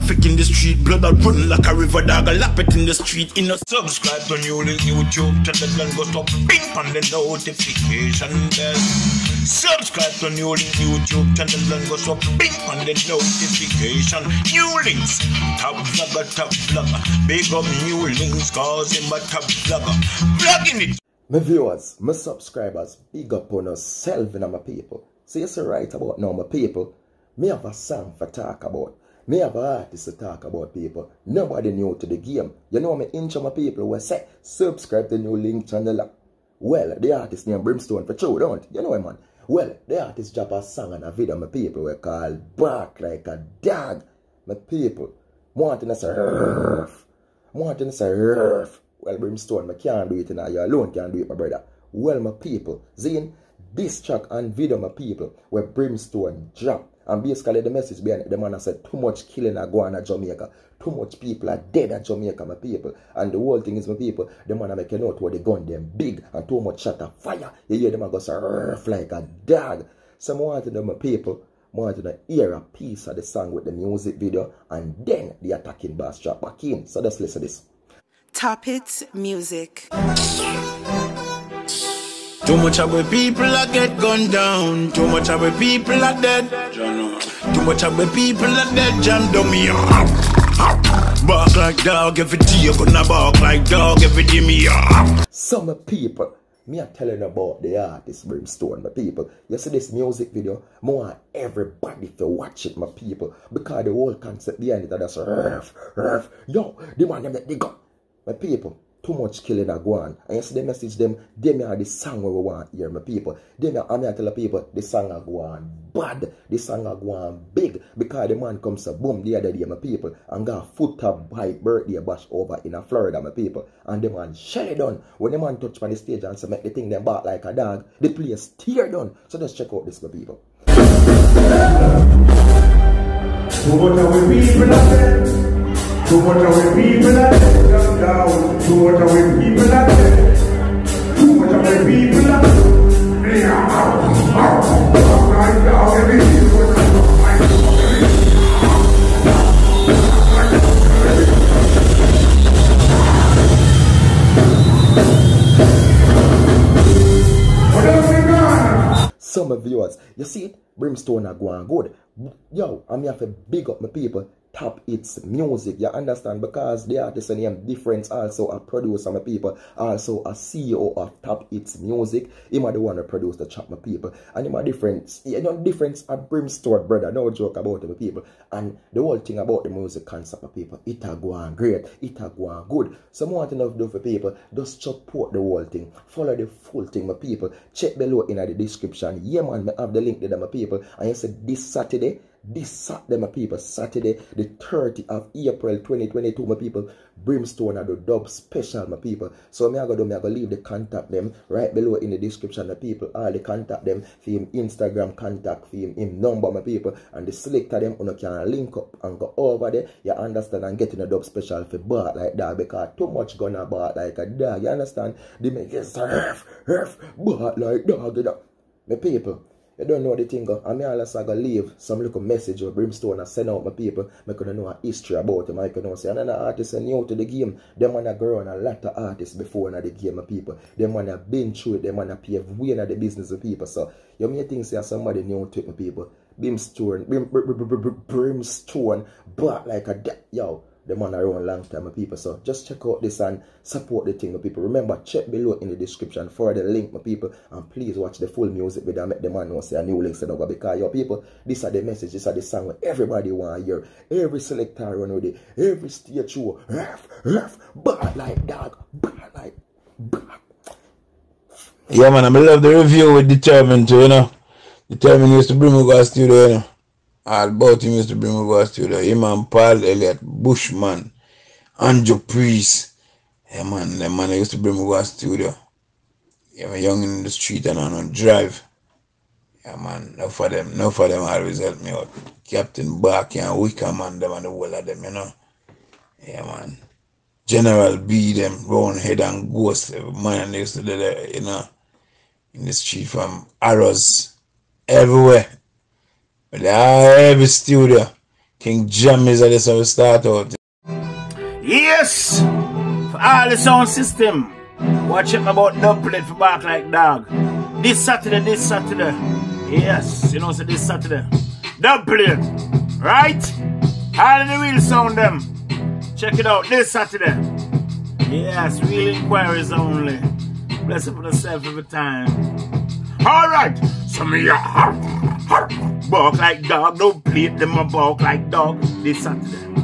Traffic in the street, blood that run like a river, dog. I lap it in the street. In a subscribe to NEWLINK YouTube channel and go stop ping on the notification bell. Subscribe to NEWLINK YouTube channel and go stop ping on the notification. NEWLINKs, top vlogger. Big up NEWLINKs, cause him a top vlogger. Vlogging it. My viewers, my subscribers, big up on yourself and my people. So you say right about now, my people, me have a song for talk about. Me have an artist to talk about, people. Nobody new to the game. You know me inch my people will say, subscribe to NEWLINK channel. Well, the artist named Brimstone for true, don't you? You know him, man. Well, the artist drop a song and a video, my people, we call Bark Like a Dog. My people, wanting to say, Ruff. Wanting to say, Ruff. Well, Brimstone, I can't do it now. You alone can't do it, my brother. Well, my people, Zine, this track and video, my people, where Brimstone drop. And basically the message behind it, the man has said too much killing are going at Jamaica. Too much people are dead at Jamaica, my people. And the whole thing is, my people, the man are making out where the gun them big and too much shot of fire. You hear them go so rough like a dog. So I want to know, my people, I want to hear a piece of the song with the music video and then the attacking bass drop back in. So let's listen to this. Top Hits Music. Too much of the people that get gunned down. Too much of the people are dead. Too much of the people are dead. Jam dummy. Bark like dog every day. Gonna bark like dog every day. Me. Some people, me are telling about the artist Brimstone, my people. You see this music video, I want everybody to watch it, my people. Because the whole concept behind it is rough. Yo, the man them that they got. My people, too much killing are going. And you see the message them are the song where we want to hear, my people. I'm here tell the people, the song are going bad. The song are going big. Because the man comes to boom the other day, my people, and got a foot up bike birthday bash over in Florida, my people. And the man shut it down. When the man touch on the stage and say make the thing them bark like a dog, the place tear down. So let's check out this, my people. Too much of the people are dead. Too much of the people are dead. Down. Too much of the people are dead. Too much of the people are Some viewers, you see it? Brimstone are going good. Yo, I'm here to big up my people. Top Hits Music, you understand? Because the artist name difference, also a producer, my people, also a CEO of Top Hits Music. Him are the one who produced the track, my people. And him are difference, you know, difference at Brimstone, brother. No joke about it, my people. And the whole thing about the music concept, my people, it are going great, it are going good. So I want to know for people, just support the whole thing. Follow the full thing, my people. Check below in the description. Yeah, man, I have the link there, my people. And you said this Saturday, my people, Saturday, the 30th of April 2022, my people, Brimstone are the dub special, my people. So me I go leave the contact them right below in the description, my people. All the contact them for him Instagram contact, for him number, my people, and the selector them on can link up and go over there. You understand, and getting a dub special for bark like that, because too much gonna bark like a dog. You understand? They make it bark like dog, you know. My people, you don't know the thing, and me always going to leave some little message or Brimstone and send out my people. I can know a history about him. I can know say another artist is new to the game. Them man have grown a lot of artists before in the game of people. Them man have been through it. Them man have paved way in the business of people. So you may think say somebody new to it, my people. Brimstone, but like a yo. The man around long time, my people. So just check out this and support the thing, my people. Remember, check below in the description for the link, my people. And please watch the full music video. Make the man know say a NEWLINK said over. Because your people, these are the message, these are the song where everybody want to hear. Every selector run with it. Every stage show. Bad like dog. Bad like bad. Yeah, man, I love the review with Determined too, you know. Determined used to bring me to the studio, you know. All about him used to bring me to the studio. Him and Paul Elliott, Bushman, Andrew Priest. Yeah, man, them man used to bring me to the studio. Yeah, I'm young in the street and on drive. Yeah, man, enough of them always help me out. Captain Barky and Wicker, man, them and the whole of them, you know. Yeah, man. General B, them, Roundhead and Ghost, man, they used to do that, you know, in the street from arrows everywhere. But every studio King Jam is this how we start out. Yes! For all the sound system. Watch out about dub plate for Bark Like Dawg. This Saturday. Yes, you know, so this Saturday. Dub plate. Right? All of the real sound them. Check it out this Saturday. Yes, real inquiries only. Bless up for yourself every time. Alright, some of you bark like dog, don't play them a bark like dog this Saturday.